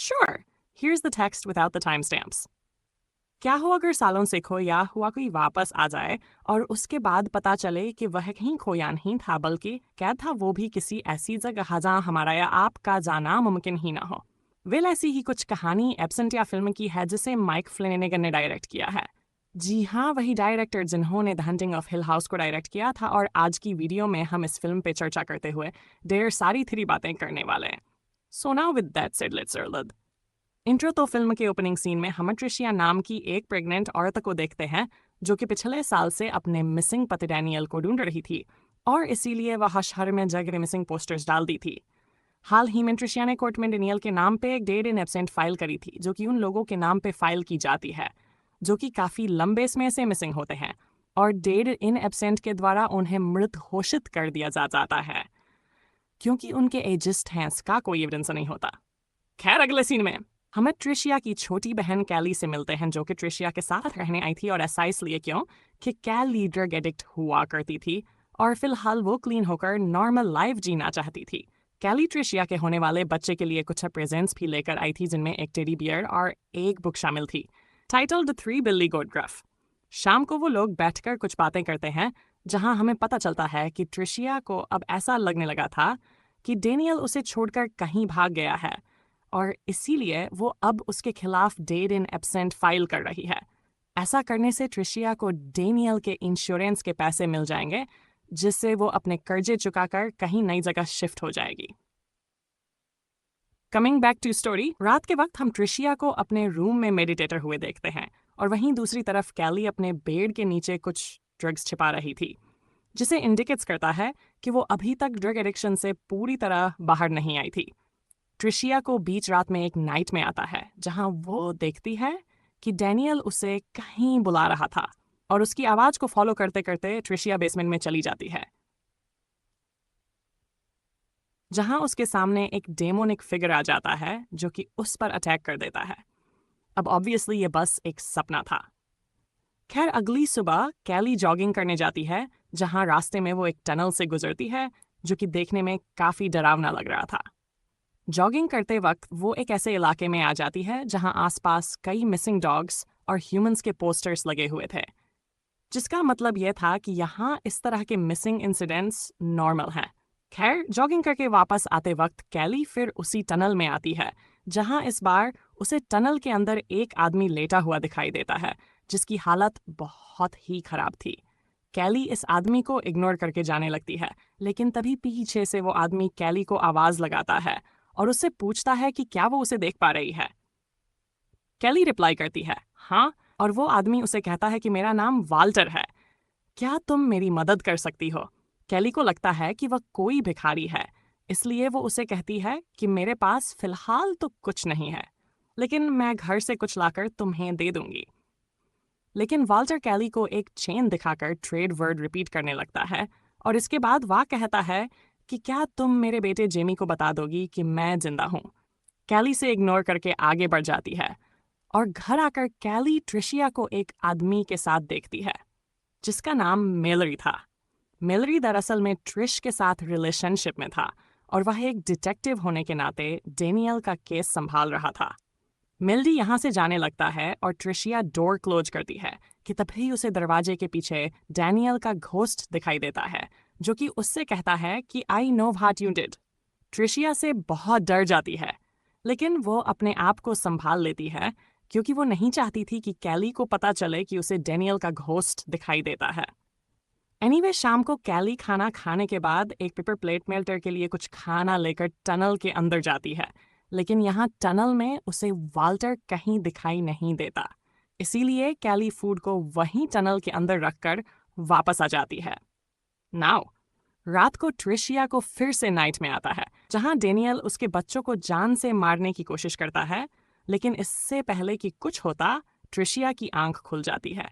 Sure, here's the text without the timestamps. क्या हो अगर सालों से खोया हुआ कोई वापस आ जाए और उसके बाद पता चले कि वह कहीं खोया नहीं था बल्कि कैद था, वो भी किसी ऐसी जगह जहां हमारा या आपका जाना मुमकिन ही ना हो। वेल ऐसी ही कुछ कहानी एब्सेंट या फिल्म की है जिसे माइक फ्लेनेगन ने डायरेक्ट किया है। जी हाँ, वही डायरेक्टर जिन्होंने the hunting of hill house को डायरेक्ट किया था। और आज की वीडियो में हम इस फिल्म पे चर्चा करते हुए ढेर सारी थ्री बातें करने वाले हैं। So now with that said let's start. Intro तो फिल्म के ओपनिंग सीन में हम ट्रिशिया नाम की एक प्रेग्नेंट औरत को देखते हैं जो कि पिछले साल से अपने मिसिंग पति डैनियल को ढूंढ रही थी और इसीलिए वह शहर में जगह मिसिंग पोस्टर्स डाल दी थी। हाल ही में ट्रिशिया ने कोर्ट में डेनियल के नाम पे एक डेड इन एब्सेंट फाइल करी थी जो कि उन लोगों के नाम पे फाइल की जाती है जो कि काफ़ी लंबे समय से मिसिंग होते हैं और डेड इन एब्सेंट के द्वारा उन्हें मृत घोषित कर दिया जाता है क्योंकि उनके एजिस्ट हैं, इसका कोई एविडेंस नहीं होता। खैर, अगले सीन में हमें ट्रिशिया की छोटी बहन कैली से मिलते हैं जो कि ट्रिशिया के साथ रहने आई थी और ऐसा इसलिए क्यों कि कैली ड्रग एडिक्ट हुआ करती थी और फिलहाल वो क्लीन होकर नॉर्मल लाइफ जीना चाहती थी। कैली ट्रिशिया के होने वाले बच्चे के लिए कुछ प्रेजेंट्स भी लेकर आई थी जिनमें एक टेडी बियर और एक बुक शामिल थी टाइटल्ड द थ्री बिल्ली गोट ग्रफ। शाम को वो लोग बैठकर कुछ बातें करते हैं जहां हमें पता चलता है कि ट्रिशिया को अब ऐसा लगने लगा था कि डेनियल उसे छोड़कर कहीं भाग गया है और इसीलिए वो अब उसके खिलाफ डेड इन एब्सेंट फाइल कर रही है। ऐसा करने से ट्रिशिया को डेनियल के इंश्योरेंस के पैसे मिल जाएंगे जिससे वो अपने कर्जे चुकाकर कहीं नई जगह शिफ्ट हो जाएगी। कमिंग बैक टू स्टोरी, रात के वक्त हम ट्रिशिया को अपने रूम में मेडिटेटर हुए देखते हैं और वहीं दूसरी तरफ कैली अपने बेड के नीचे कुछ ड्रग्स छिपा रही थी जिसे इंडिकेट्स करता है कि वो अभी तक ड्रग एडिक्शन से पूरी तरह बाहर नहीं आई थी। ट्रिशिया को बीच रात में एक नाइट में आता है जहां वो देखती है कि डैनियल उसे कहीं बुला रहा था और उसकी आवाज को फॉलो करते करते ट्रिशिया बेसमेंट में चली जाती है जहां उसके सामने एक डेमोनिक फिगर आ जाता है जो कि उस पर अटैक कर देता है। अब ऑब्वियसली ये बस एक सपना था। खैर, अगली सुबह कैली जॉगिंग करने जाती है जहां रास्ते में वो एक टनल से गुजरती है जो कि देखने में काफी डरावना लग रहा था। जॉगिंग करते वक्त वो एक ऐसे इलाके में आ जाती है जहां आसपास कई मिसिंग डॉग्स और ह्यूमंस के पोस्टर्स लगे हुए थे जिसका मतलब यह था कि यहाँ इस तरह के मिसिंग इंसिडेंट्स नॉर्मल हैं। खैर, जॉगिंग करके वापस आते वक्त कैली फिर उसी टनल में आती है जहां इस बार उसे टनल के अंदर एक आदमी लेटा हुआ दिखाई देता है जिसकी हालत बहुत ही खराब थी। कैली इस आदमी को इग्नोर करके जाने लगती है लेकिन तभी पीछे से वो आदमी कैली को आवाज लगाता है और उससे पूछता है कि क्या वो उसे देख पा रही है। कैली रिप्लाई करती है हाँ, और वो आदमी उसे कहता है कि मेरा नाम वाल्टर है, क्या तुम मेरी मदद कर सकती हो। कैली को लगता है कि वह कोई भिखारी है इसलिए वो उसे कहती है कि मेरे पास फिलहाल तो कुछ नहीं है लेकिन मैं घर से कुछ लाकर तुम्हें दे दूंगी। लेकिन वाल्टर कैली को एक चेन दिखाकर ट्रेड वर्ड रिपीट करने लगता है और इसके बाद वह कहता है कि क्या तुम मेरे बेटे जेमी को बता दोगी कि मैं जिंदा हूँ। कैली से इग्नोर करके आगे बढ़ जाती है और घर आकर कैली ट्रिशिया को एक आदमी के साथ देखती है जिसका नाम मेलरी था। मेलरी दरअसल में ट्रिश के साथ रिलेशनशिप में था और वह एक डिटेक्टिव होने के नाते डेनियल का केस संभाल रहा था। मेलरी यहाँ से जाने लगता है और ट्रिशिया डोर क्लोज करती है कि तभी उसे दरवाजे के पीछे डैनियल का घोस्ट दिखाई देता है जो कि उससे कहता है कि I know what you did. Tricia से बहुत डर जाती है लेकिन वो अपने आप को संभाल लेती है क्योंकि वो नहीं चाहती थी कि कैली को पता चले कि उसे डैनियल का घोस्ट दिखाई देता है। एनीवे, शाम को कैली खाना खाने के बाद एक पेपर प्लेट मेल्टर के लिए कुछ खाना लेकर टनल के अंदर जाती है लेकिन यहाँ टनल में उसे वाल्टर कहीं दिखाई नहीं देता इसीलिए कैली फूड को वहीं टनल के अंदर रखकर वापस आ जाती है। नाउ रात को ट्रिशिया को फिर से नाइट में आता है जहां डेनियल उसके बच्चों को जान से मारने की कोशिश करता है लेकिन इससे पहले कि कुछ होता ट्रिशिया की आंख खुल जाती है।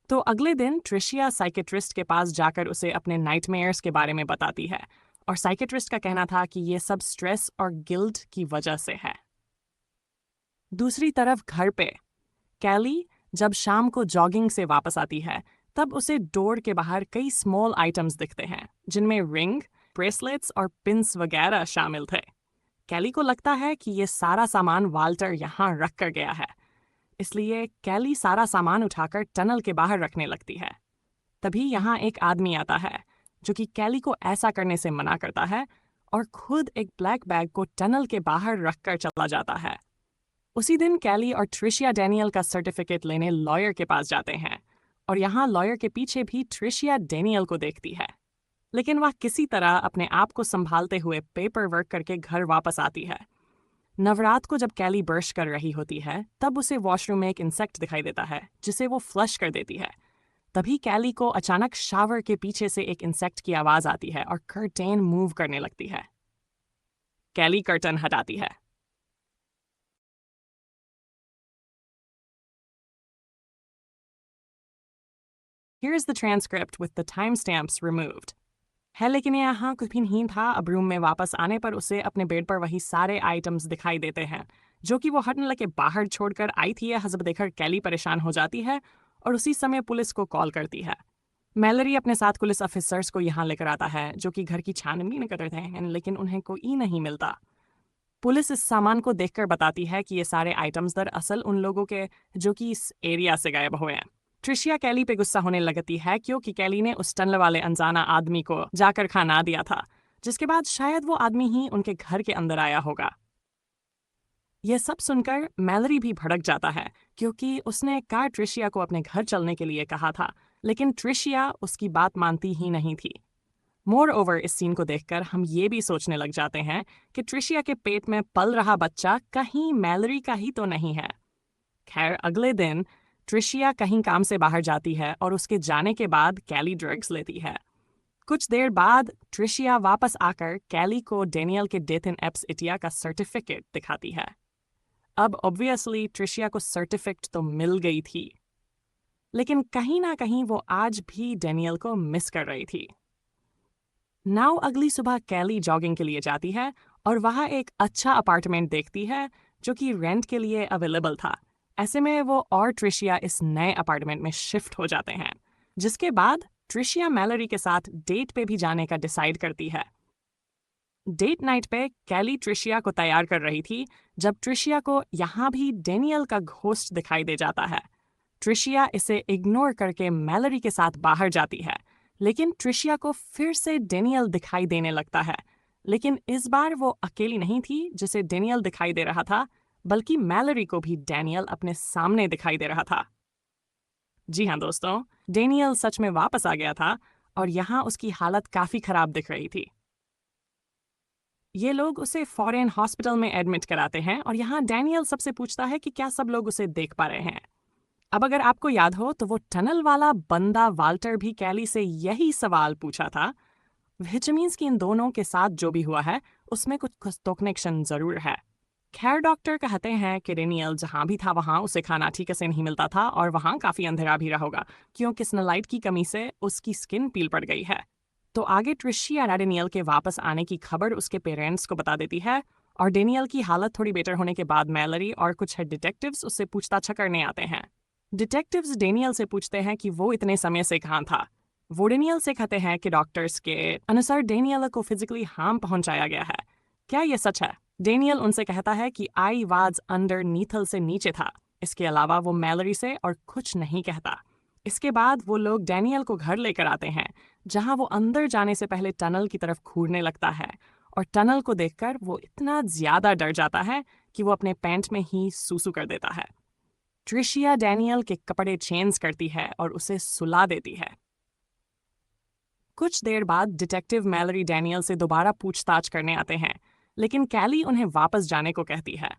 तो अगले दिन ट्रिशिया साइकेट्रिस्ट के पास जाकर उसे अपने नाइटमेयर्स के बारे में बताती है और साइकेट्रिस्ट का कहना था कि ये सब स्ट्रेस और गिल्ट की वजह से है। दूसरी तरफ घर पे कैली जब शाम को जॉगिंग से वापस आती है तब उसे डोर के बाहर कई स्मॉल आइटम्स दिखते हैं जिनमें रिंग, ब्रेसलेट्स और पिन्स वगैरह शामिल थे। कैली को लगता है कि ये सारा सामान वाल्टर यहाँ रख कर गया है, इसलिए कैली सारा सामान उठाकर टनल के बाहर रखने लगती है। तभी यहाँ एक आदमी आता है जो कि कैली को ऐसा करने से मना करता है और खुद एक ब्लैक बैग को टनल के बाहर रखकर चला जाता है। उसी दिन कैली और ट्रिशिया डैनियल का सर्टिफिकेट लेने लॉयर के पास जाते हैं और यहाँ लॉयर के पीछे भी ट्रिशिया डैनियल को देखती है, लेकिन वह किसी तरह अपने आप को संभालते हुए पेपर वर्क करके घर वापस आती है। नवरात को जब कैली ब्रश कर रही होती है तब उसे वॉशरूम में एक इंसेक्ट दिखाई देता है जिसे वो फ्लश कर देती है। तभी कैली को अचानक शावर के पीछे से एक इंसेक्ट की आवाज आती है और कर्टेन मूव करने लगती है। कैली कर्टन हटाती है। Here's the transcript with the timestamps removed. है लेकिन यहाँ कुछ भी नहीं था। अब रूम में वापस आने पर उसे अपने बेड पर वही सारे आइटम्स दिखाई देते हैं जो कि वो हटने लगे बाहर छोड़कर आई थी। यह हजब देखकर कैली परेशान हो जाती है और उसी समय पुलिस को कॉल करती है। मैलरी अपने साथ पुलिस ऑफिसर्स को यहाँ लेकर आता है जो कि घर की छानबीन कर रहे हैं, लेकिन उन्हें कोई नहीं मिलता। पुलिस इस सामान को देखकर बताती है कि ये सारे आइटम्स दरअसल उन लोगों के जो कि इस एरिया से गायब हुए हैं। ट्रिशिया कैली पे गुस्सा होने लगती है क्योंकि कैली ने उस टनल वाले अनजाना आदमी को जाकर खाना दिया था, जिसके बाद शायद वो आदमी ही उनके घर के अंदर आया होगा। यह सब सुनकर मैलरी भी भड़क जाता है क्योंकि उसने कार ट्रिशिया को अपने घर चलने के लिए कहा था, लेकिन ट्रिशिया उसकी बात मानती ही नहीं थी। मोर ओवर इस सीन को देखकर हम ये भी सोचने लग जाते हैं कि ट्रिशिया के पेट में पल रहा बच्चा कहीं मैलरी का ही तो नहीं है। खैर, अगले दिन ट्रिशिया कहीं काम से बाहर जाती है और उसके जाने के बाद कैली ड्रग्स लेती है। कुछ देर बाद ट्रिशिया वापस आकर कैली को डेनियल के डेथ इन एब्सिटिया का सर्टिफिकेट दिखाती है। अब ऑब्वियसली ट्रिशिया को सर्टिफिकेट तो मिल गई थी, लेकिन कहीं ना कहीं वो आज भी डेनियल को मिस कर रही थी। नाउ अगली सुबह कैली जॉगिंग के लिए जाती है और वहाँ एक अच्छा अपार्टमेंट देखती है जो कि रेंट के लिए अवेलेबल था। ऐसे में वो और ट्रिशिया इस नए अपार्टमेंट में शिफ्ट हो जाते हैं, जिसके बाद ट्रिशिया मैलरी के साथ डेट पे भी जाने का डिसाइड करती है। डेट नाइट पे कैली ट्रिशिया को तैयार कर रही थी जब ट्रिशिया को यहाँ भी डेनियल का घोस्ट दिखाई दे जाता है। ट्रिशिया इसे इग्नोर करके मैलरी के साथ बाहर जाती है, लेकिन ट्रिशिया को फिर से डेनियल दिखाई देने लगता है। लेकिन इस बार वो अकेली नहीं थी जिसे डेनियल दिखाई दे रहा था, बल्कि मैलरी को भी डेनियल अपने सामने दिखाई दे रहा था। जी हाँ दोस्तों, डेनियल सच में वापस आ गया था और यहाँ उसकी हालत काफी खराब दिख रही थी। ये लोग उसे फॉरेन हॉस्पिटल में एडमिट कराते हैं और यहाँ डैनियल सबसे पूछता है कि क्या सब लोग उसे देख पा रहे हैं। अब अगर आपको याद हो तो वो टनल वाला बंदा वाल्टर भी कैली से यही सवाल पूछा था, विच मीन्स कि इन दोनों के साथ जो भी हुआ है उसमें कुछ तो कनेक्शन जरूर है। खैर, डॉक्टर कहते हैं कि डेनियल जहाँ भी था वहाँ उसे खाना ठीक से नहीं मिलता था और वहाँ काफ़ी अंधेरा भी रहा होगा क्योंकि सनलाइट की कमी से उसकी स्किन पील पड़ गई है। तो आगे ट्रिशिया डेनियल के वापस आने की खबर उसके पेरेंट्स को बता देती है और डेनियल की हालत थोड़ी बेटर होने के बाद मैलरी और कुछ डिटेक्टिव्स उससे पूछताछ करने आते हैं। डिटेक्टिव्स डेनियल से पूछते हैं कि वो इतने समय से कहाँ था। वो डेनियल से कहते हैं कि डॉक्टर्स के अनुसार डेनियल को फिजिकली हार्म पहुंचाया गया है। क्या ये सच है? डेनियल उनसे कहता है कि आई वाज अंडर नीथल से नीचे था। इसके अलावा वो मैलरी से और कुछ नहीं कहता। इसके बाद वो लोग डेनियल को घर लेकर आते हैं जहां वो अंदर जाने से पहले टनल की तरफ घूरने लगता है और टनल को देखकर वो इतना ज्यादा डर जाता है कि वो अपने पैंट में ही सूसू कर देता है। ट्रिशिया डेनियल के कपड़े चेंज करती है और उसे सुला देती है। कुछ देर बाद डिटेक्टिव मैलरी डेनियल से दोबारा पूछताछ करने आते हैं, लेकिन कैली उन्हें वापस जाने को कहती है।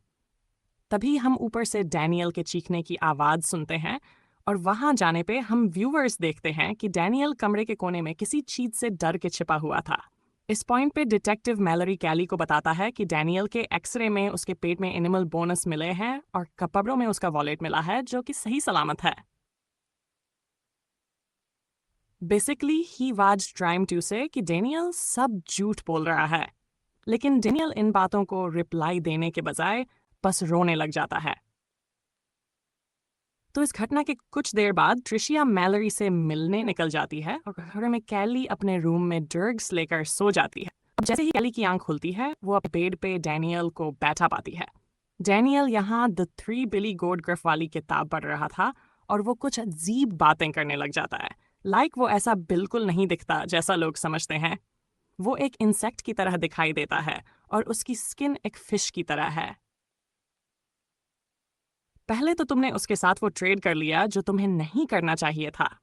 तभी हम ऊपर से डेनियल के चीखने की आवाज सुनते हैं और वहां जाने पे हम व्यूअर्स देखते हैं कि डेनियल कमरे के कोने में किसी चीज से डर के छिपा हुआ था। इस पॉइंट पे डिटेक्टिव मैलरी कैली को बताता है कि डेनियल के एक्सरे में उसके पेट में एनिमल बोनस मिले हैं और कपड़ों में उसका वॉलेट मिला है जो कि सही सलामत है। Basically he was trying to say कि डेनियल सब झूठ बोल रहा है, लेकिन डेनियल इन बातों को रिप्लाई देने के बजाय बस रोने लग जाता है। तो इस घटना के कुछ देर बाद ट्रिशिया मैलरी से मिलने निकल जाती है और घर में कैली अपने रूम में ड्रग्स लेकर सो जाती है अब जैसे ही कैली की आंख खुलती है, वो अपने बेड पे डैनियल को बैठा पाती है। डैनियल यहाँ द थ्री बिली गोड ग्रिफ वाली किताब पढ़ रहा था और वो कुछ अजीब बातें करने लग जाता है। वो ऐसा बिल्कुल नहीं दिखता जैसा लोग समझते हैं। वो एक इंसेक्ट की तरह दिखाई देता है और उसकी स्किन एक फिश की तरह है। पहले तो तुमने उसके साथ वो ट्रेड कर लिया जो तुम्हें नहीं करना चाहिए था।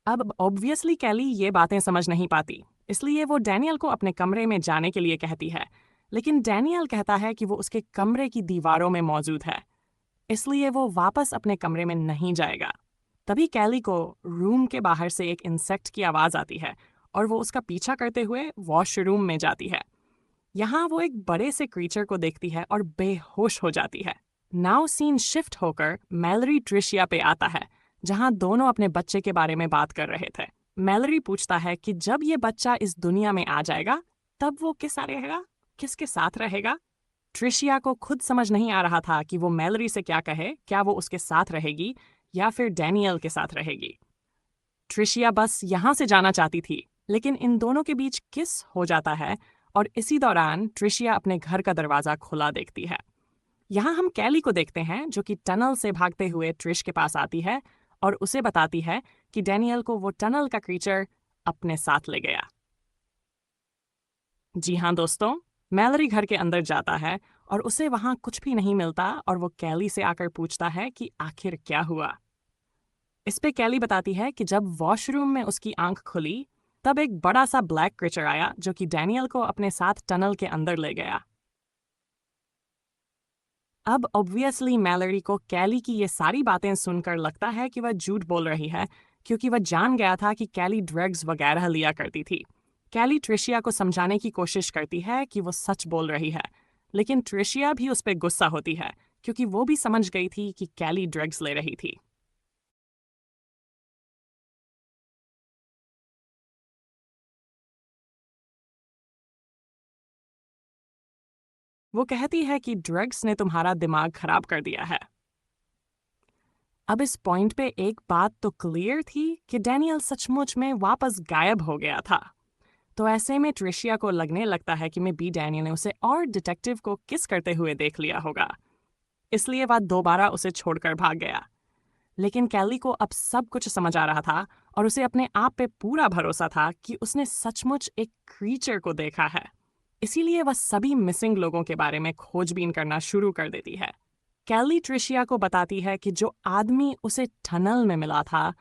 अब ऑब्वियसली कैली ये बातें समझ नहीं पाती, इसलिए वो डैनियल को अपने कमरे में जाने के लिए कहती है। लेकिन डैनियल कहता है कि वो उसके कमरे की दीवारों में मौजूद है, इसलिए वो वापस अपने कमरे में नहीं जाएगा। तभी कैली को रूम के बाहर से एक इंसेक्ट की आवाज़ आती है और वो उसका पीछा करते हुए वॉशरूम में जाती है। यहाँ वो एक बड़े से क्रीचर को देखती है और बेहोश हो जाती है। नाउ सीन शिफ्ट होकर मैलरी ट्रिशिया पे आता है, जहाँ दोनों अपने बच्चे के बारे में बात कर रहे थे। मैलरी पूछता है कि जब ये बच्चा इस दुनिया में आ जाएगा तब वो किसके साथ रहेगा। ट्रिशिया को खुद समझ नहीं आ रहा था कि वो मैलरी से क्या कहे, क्या वो उसके साथ रहेगी या फिर डैनियल के साथ रहेगी। ट्रिशिया बस यहाँ से जाना चाहती थी, लेकिन इन दोनों के बीच किस हो जाता है और इसी दौरान ट्रिशिया अपने घर का दरवाज़ा खुला देखती है। यहाँ हम कैली को देखते हैं जो कि टनल से भागते हुए ट्रिश के पास आती है और उसे बताती है कि डैनियल को वो टनल का क्रीचर अपने साथ ले गया। जी हाँ दोस्तों, मैलरी घर के अंदर जाता है और उसे वहाँ कुछ भी नहीं मिलता और वो कैली से आकर पूछता है कि आखिर क्या हुआ। इस पे कैली बताती है कि जब वॉशरूम में उसकी आंख खुली तब एक बड़ा सा ब्लैक क्रीचर आया जो कि डैनियल को अपने साथ टनल के अंदर ले गया। अब ऑब्वियसली मैलरी को कैली की ये सारी बातें सुनकर लगता है कि वह झूठ बोल रही है, क्योंकि वह जान गया था कि कैली ड्रग्स वगैरह लिया करती थी। कैली ट्रिशिया को समझाने की कोशिश करती है कि वो सच बोल रही है, लेकिन ट्रिशिया भी उस पर गुस्सा होती है क्योंकि वो भी समझ गई थी कि कैली ड्रग्स ले रही थी। वो कहती है कि ड्रग्स ने तुम्हारा दिमाग खराब कर दिया है। अब इस पॉइंट पे एक बात तो क्लियर थी कि डैनियल सचमुच में वापस गायब हो गया था। तो ऐसे में ट्रिशिया को लगने लगता है कि मैं बी डैनियल ने उसे और डिटेक्टिव को किस करते हुए देख लिया होगा, इसलिए वह दोबारा उसे छोड़कर भाग गया। लेकिन कैली को अब सब कुछ समझ आ रहा था और उसे अपने आप पे पूरा भरोसा था कि उसने सचमुच एक क्रीचर को देखा है। इसीलिए वह सभी मिसिंग लोगों के बारे में खोजबीन करना शुरू कर देती है। कैली ट्रिशिया को बताती है कि जो आदमी उसे टनल में मिला था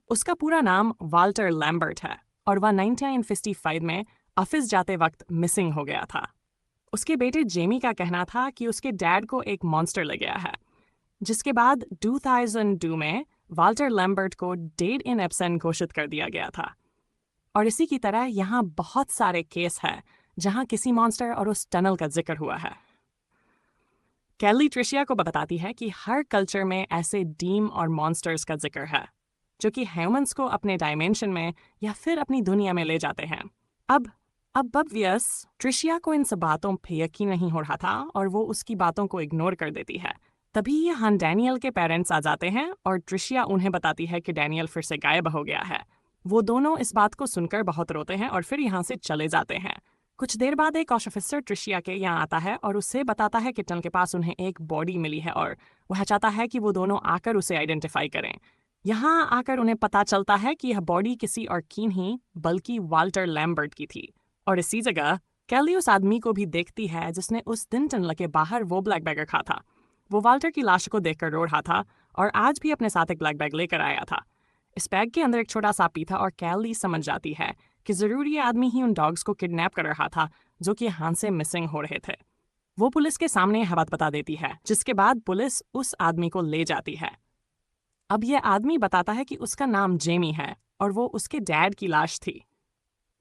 उसका पूरा नाम वाल्टर लैम्बर्ट है और वह 1955 में ऑफिस जाते वक्त मिसिंग हो गया था। उसके बेटे जेमी का कहना था कि उसके डैड को एक मॉन्स्टर लग गया है, जिसके बाद 2002 में वाल्टर लैम्बर्ट को डेड इन एब्सेंट घोषित कर दिया गया था। और इसी की तरह यहाँ बहुत सारे केस हैं जहाँ किसी मॉन्स्टर और उस टनल का जिक्र हुआ है। कैली ट्रिशिया को बताती है कि हर कल्चर में ऐसे डीम और मॉन्स्टर्स का जिक्र है जो कि ह्यूमंस को अपने डायमेंशन में या फिर अपनी दुनिया में ले जाते हैं। अब ऑब्वियस ट्रिशिया को इन सब बातों पे यकीन नहीं हो रहा था और वो उसकी बातों को इग्नोर कर देती है। तभी यहाँ डैनियल के पेरेंट्स आ जाते हैं और ट्रिशिया उन्हें बताती है कि डैनियल फिर से गायब हो गया है। वो दोनों इस बात को सुनकर बहुत रोते हैं और फिर यहाँ से चले जाते हैं। कुछ देर बाद एक ऑफिसर ट्रिशिया के यहाँ आता है और उसे बताता है कि टनल के पास उन्हें एक बॉडी मिली है और वह चाहता है कि वो दोनों आकर उसे आइडेंटिफाई करें। यहाँ आकर उन्हें पता चलता है कि यह बॉडी किसी और की नहीं बल्कि वाल्टर लैम्बर्ट की थी। और इसी जगह कैली उस आदमी को भी देखती है जिसने उस दिन टनल के बाहर वो ब्लैक बैग रखा था। वो वाल्टर की लाश को देखकर रो रहा था और आज भी अपने साथ एक ब्लैक बैग लेकर आया था। इस बैग के अंदर एक छोटा सा पी था और कैली समझ जाती है कि जरूर ये आदमी ही उन डॉग्स को किडनैप कर रहा था जो कि यहाँ से मिसिंग हो रहे थे। वो पुलिस के सामने यह बात बता देती है, जिसके बाद पुलिस उस आदमी को ले जाती है। अब यह आदमी बताता है कि उसका नाम जेमी है और वो उसके डैड की लाश थी।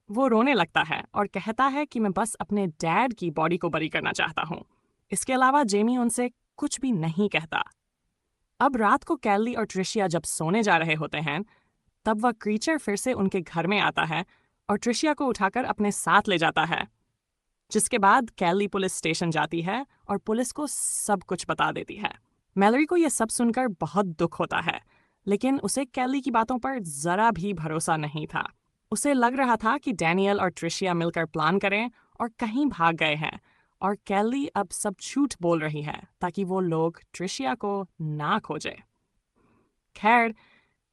वो रोने लगता है और कहता है कि मैं बस अपने डैड की बॉडी को बरी करना चाहता हूँ। इसके अलावा जेमी उनसे कुछ भी नहीं कहता। अब रात को कैली और ट्रिशिया जब सोने जा रहे होते हैं तब वह क्रीचर फिर से उनके घर में आता है और ट्रिशिया को उठाकर अपने साथ ले जाता है। जिसके बाद कैली पुलिस स्टेशन जाती है और पुलिस को सब कुछ बता देती है। मैलरी को यह सब सुनकर बहुत दुख होता है, लेकिन उसे कैली की बातों पर जरा भी भरोसा नहीं था। उसे लग रहा था कि डैनियल और ट्रिशिया मिलकर प्लान करें और कहीं भाग गए हैं, और कैली अब सब झूठ बोल रही है ताकि वो लोग ट्रिशिया को ना खोजे। खैर,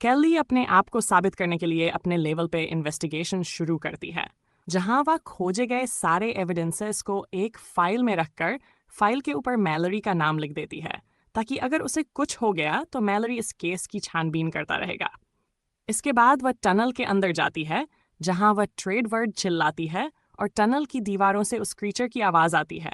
कैली अपने आप को साबित करने के लिए अपने लेवल पे इन्वेस्टिगेशन शुरू करती है, जहां वह खोजे गए सारे एविडेंसेस को एक फाइल में रखकर फाइल के ऊपर मैलरी का नाम लिख देती है, ताकि अगर उसे कुछ हो गया तो मैलरी इस केस की छानबीन करता रहेगा। इसके बाद वह टनल के अंदर जाती है, जहां वह ट्रेड वर्ड चिल्लाती है और टनल की दीवारों से उस क्रीचर की आवाज आती है।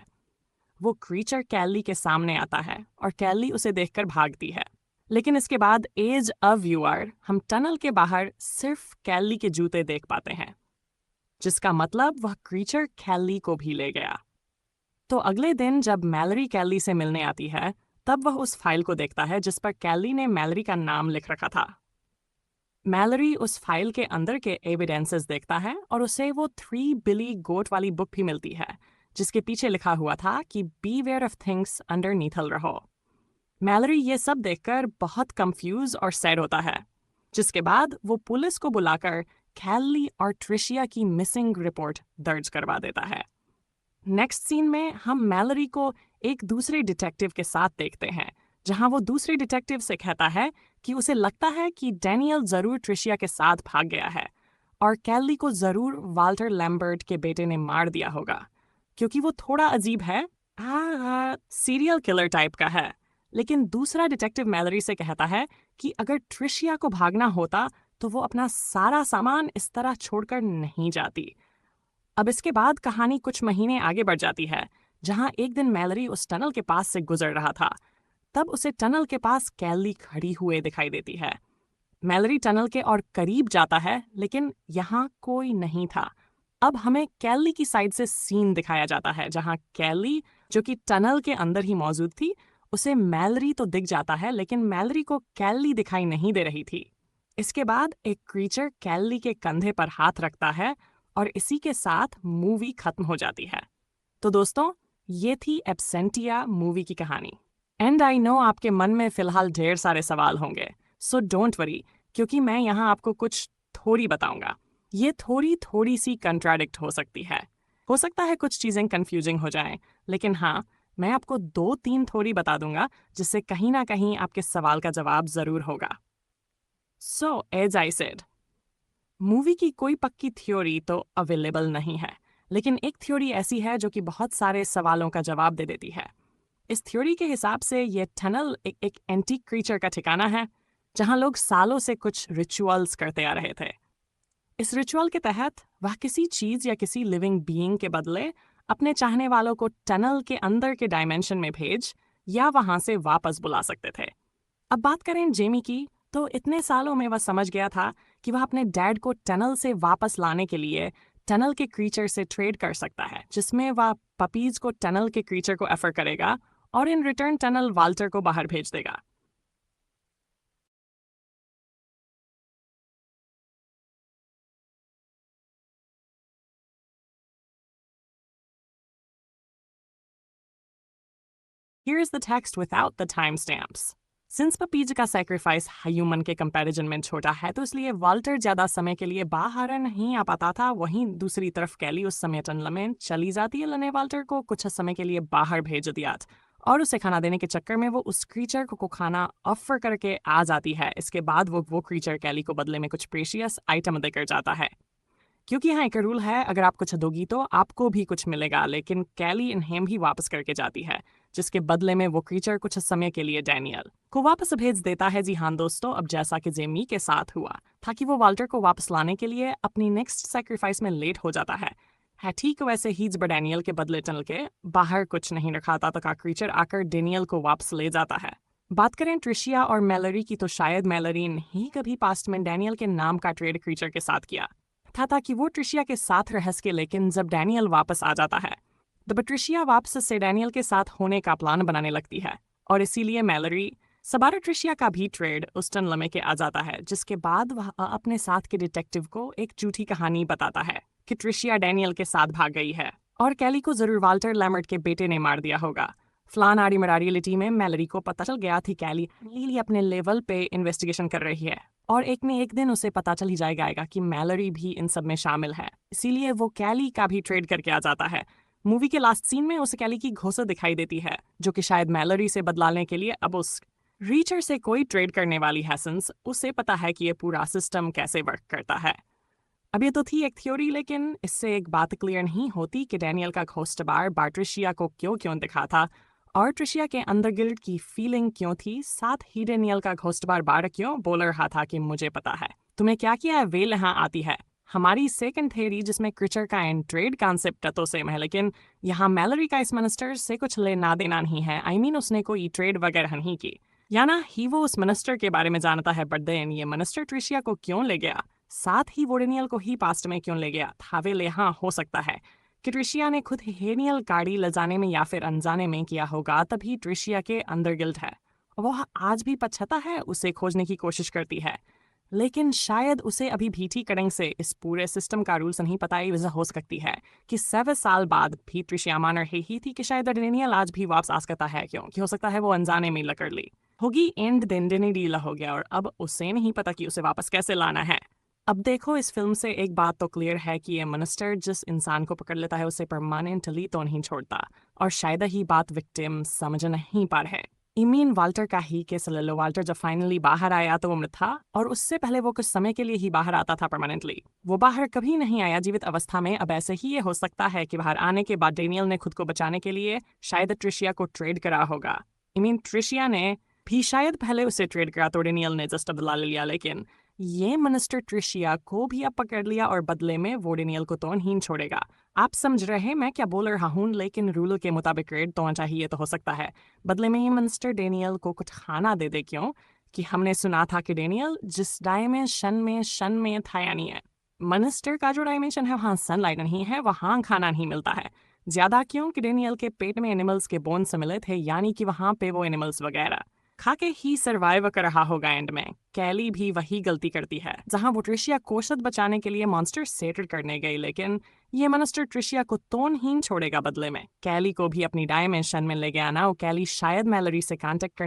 वो क्रीचर कैली के सामने आता है और कैली उसे देखकर भागती है। लेकिन इसके बाद एज अ व्यूअर हम टनल के बाहर सिर्फ कैली के जूते देख पाते हैं, जिसका मतलब वह क्रीचर कैली को भी ले गया। तो अगले दिन जब मैलरी कैली से मिलने आती है, तब वह उस फाइल को देखता है जिस पर कैली ने मैलरी का नाम लिख रखा था। मैलरी उस फाइल के अंदर के एविडेंसेस देखता है और उसे वो 3 बिली गोट वाली बुक भी मिलती है, जिसके पीछे लिखा हुआ था कि beware of things underneath रहो। मैलरी ये सब देखकर बहुत कंफ्यूज और सैड होता है, जिसके बाद वो पुलिस को बुलाकर कैली और ट्रिशिया की मिसिंग रिपोर्ट दर्ज करवा देता है। नेक्स्ट सीन में हम मैलरी को एक दूसरे डिटेक्टिव के साथ देखते हैं, जहां वो दूसरे डिटेक्टिव से कहता है कि उसे लगता है कि डैनियल जरूर ट्रिशिया के साथ भाग गया है और कैली को जरूर वाल्टर लैम्बर्ट के बेटे ने मार दिया होगा, क्योंकि वो थोड़ा अजीब है, सीरियल किलर टाइप का है। लेकिन दूसरा डिटेक्टिव मैलरी से कहता है कि अगर ट्रिशिया को भागना होता तो वो अपना सारा सामान इस तरह छोड़कर नहीं जाती। अब इसके बाद कहानी कुछ महीने आगे बढ़ जाती है, जहां एक दिन मैलरी उस टनल के पास से गुजर रहा था। तब उसे टनल के पास कैली खड़ी हुए दिखाई देती है। मैलरी टनल के और करीब जाता है, लेकिन यहाँ कोई नहीं था। अब हमें कैली की साइड से सीन दिखाया जाता है, जहां कैली, जो कि टनल के अंदर ही मौजूद थी, उसे मैलरी तो दिख जाता है, लेकिन मैलरी को कैली दिखाई नहीं दे रही थी। इसके बाद एक क्रीचर कैली के कंधे पर हाथ रखता है और इसी के साथ मूवी खत्म हो जाती है। तो दोस्तों, ये थी एब्सेंटिया मूवी की कहानी। एंड आई नो आपके मन में फिलहाल ढेर सारे सवाल होंगे, सो डोंट वरी, क्योंकि मैं यहाँ आपको कुछ थोड़ी बताऊंगा। ये थोड़ी सी कंट्राडिक्ट हो सकती है, हो सकता है कुछ चीज़ें कंफ्यूजिंग हो जाएं, लेकिन हाँ, मैं आपको 2-3 थोड़ी बता दूंगा, जिससे कहीं ना कहीं आपके सवाल का जवाब ज़रूर होगा। So as I said, movie की कोई पक्की थ्योरी तो अवेलेबल नहीं है, लेकिन एक थ्योरी ऐसी है जो कि बहुत सारे सवालों का जवाब दे देती है। इस थ्योरी के हिसाब से ये टनल एक एंटीक क्रीचर का ठिकाना है, जहां लोग सालों से कुछ रिचुअल्स करते आ रहे थे। इस रिचुअल के तहत वह किसी चीज या किसी लिविंग बीइंग के बदले अपने चाहने वालों को टनल के अंदर के डायमेंशन में भेज या वहां से वापस बुला सकते थे। अब बात करें जेमी की, तो इतने सालों में वह समझ गया था कि वह अपने डैड को टनल से वापस लाने के लिए टनल के क्रीचर से ट्रेड कर सकता है, जिसमें वह पपीज को टनल के क्रीचर को ऑफर करेगा और इन रिटर्न टनल वाल्टर को बाहर भेज देगा। Here is the text without the timestamps. Since puppies का सैक्रिफाइस ह्यूमन के कंपैरिजन में छोटा है, तो इसलिए वाल्टर ज्यादा समय के लिए बाहर नहीं आ पाता था। वहीं दूसरी तरफ कैली उस समय टनल में चली जाती है, लने वाल्टर को कुछ समय के लिए बाहर भेज दिया और उसे खाना देने के चक्कर में वो उस क्रीचर को खाना ऑफर करके आ जाती है। इसके बाद वो क्रीचर कैली को बदले में कुछ प्रेशियस आइटम देकर जाता है, क्योंकि यहाँ एक रूल है, अगर आप कुछ दोगी तो आपको भी कुछ मिलेगा। लेकिन कैली इन्हें भी वापस करके जाती है, जिसके बदले में वो क्रीचर कुछ समय के लिए डैनियल को वापस भेज देता है। जी हाँ दोस्तों, अब जैसा कि जेमी के साथ हुआ था कि वो वाल्टर को वापस लाने के लिए अपनी नेक्स्ट सैक्रिफाइस में लेट हो जाता है ठीक वैसे ही जब डैनियल के बदले टनल के बाहर कुछ नहीं रखा था, तो का क्रीचर आकर डैनियल को वापस ले जाता है। बात करें ट्रिशिया और मैलरी की, तो शायद मैलरी ने ही कभी पास्ट में डैनियल के नाम का ट्रेड क्रीचर के साथ किया था ताकि वो ट्रिशिया के साथ रह सके। लेकिन जब डैनियल वापस आ जाता है, तब ट्रिशिया वापस से डैनियल के साथ होने का प्लान बनाने लगती है और इसीलिए मैलरी सबारा ट्रिशिया का भी ट्रेड उस टनल में के आ जाता है, जिसके बाद वह अपने साथ के डिटेक्टिव को एक झूठी कहानी बताता है कि ट्रिशिया डैनियल के साथ भाग गई है और कैली को जरूर वाल्टर लैमर्ट के बेटे ने मार दिया होगा। फ्लान आड़ी मरारी रियलिटी में मैलरी को पता चल गया थी कैली लिली अपने लेवल पे इन्वेस्टिगेशन कर रही है और एक न एक दिन उसे पता चल ही जाएगा कि मैलरी भी इन सब में शामिल है, इसीलिए वो कैली का भी ट्रेड करके आ जाता है। मूवी के लास्ट सीन में उसे कैली की घोंसट दिखाई देती है जो कि शायद मैलरी से बदला लेने के लिए अब उस रीचर से कोई ट्रेड करने वाली है, सिंस उसे पता है कि ये पूरा सिस्टम कैसे वर्क करता है। अब ये तो थी एक थ्योरी, लेकिन इससे एक बात क्लियर नहीं होती कि डैनियल का घोस्ट बार ट्रिशिया को क्यों क्यों दिखा था और ट्रिशिया के अंदर गिल्ट की फीलिंग क्यों थी, साथ ही डैनियल का घोस्ट बार क्यों बोल रहा था कि मुझे पता है। तुम्हें क्या किया है वे यहाँ आती है हमारी सेकंड थ्योरी, जिसमें क्रिचर का एंड ट्रेड कॉन्सेप्ट तो सेम है, लेकिन यहाँ मैलरी का इस मिनिस्टर से कुछ लेना देना नहीं है। आई मीन उसने कोई ट्रेड वगैरह नहीं की, या ना ही वो उस मिनिस्टर के बारे में जानता है, बट देन ये मिनिस्टर ट्रिशिया को क्यों ले गया, साथ ही वो डेनियल को ही पास्ट में क्यों ले गया था। वे यहाँ हो सकता है कि ट्रिशिया ने खुद हेनियल गाड़ी ले जाने में या फिर अनजाने में किया होगा, तभी ट्रिशिया के अंदर गिल्ट है और वह आज भी पछता है, उसे खोजने की कोशिश करती है, लेकिन शायद उसे अभी भी ठीक करेंग से इस पूरे सिस्टम का रूल्स नहीं पता। वजह हो सकती है कि 7 साल बाद भी ट्रिशिया मान रही ही थी कि शायद डेनियल आज भी वापस आ सकता है, क्योंकि हो सकता है वो अनजाने में लकड़ ली होगी एंड दिन डीला हो गया और अब उसे नहीं पता कि उसे वापस कैसे लाना है। अब देखो, इस फिल्म से एक बात तो क्लियर है कि ये मिनिस्टर जिस इंसान को पकड़ लेता है उसे परमानेंटली तो नहीं छोड़ता, और शायद ही बात विक्टिम समझ नहीं पा रहे। इमीन वाल्टर का ही केस ले लो। वाल्टर जब फाइनली बाहर आया तो वो मृत था, और उससे पहले वो कुछ समय के लिए ही बाहर आता था परमानेंटली। वो बाहर कभी नहीं आया जीवित अवस्था में। अब ऐसे ही ये हो सकता है कि बाहर आने के बाद डेनियल ने खुद को बचाने के लिए शायद ट्रिशिया को ट्रेड करा होगा। ट्रिशिया ने भी शायद पहले उसे ट्रेड करा तो डेनियल ने जस्ट बदला ले लिया, लेकिन ये मिनिस्टर ट्रिशिया को भी अब पकड़ लिया और बदले में वो डेनियल को तो नहीं छोड़ेगा। आप समझ रहे मैं क्या बोल रहा हूँ, लेकिन रूल के मुताबिक रेड तो चाहिए तो हो सकता है बदले में ये मिनिस्टर डेनियल को कुछ खाना दे दे, क्यों कि हमने सुना था कि डेनियल जिस डायमेंशन में था, यानी है मिनिस्टर का जो डायमेंशन है वहाँ सनलाइट नहीं है, वहाँ खाना नहीं मिलता है। ज्यादा क्यों कि डेनियल के पेट में एनिमल्स के बोन से मिले थे, यानी कि वहाँ पे वो एनिमल्स वगैरह खा के ही सर्वाइव कर रहा होगा। एंड में कैली भी वही गलती करती है जहां वो ट्रिशिया को शत बचाने के लिए मॉन्स्टर सेटल करने गई, लेकिन ये मॉन्स्टर ट्रिशिया को तो नहीं छोड़ेगा। बदले में कैली को भी अपनी डायमेंशन में ले गया ना, वो कैली शायद मैलरी से कांटेक्ट करने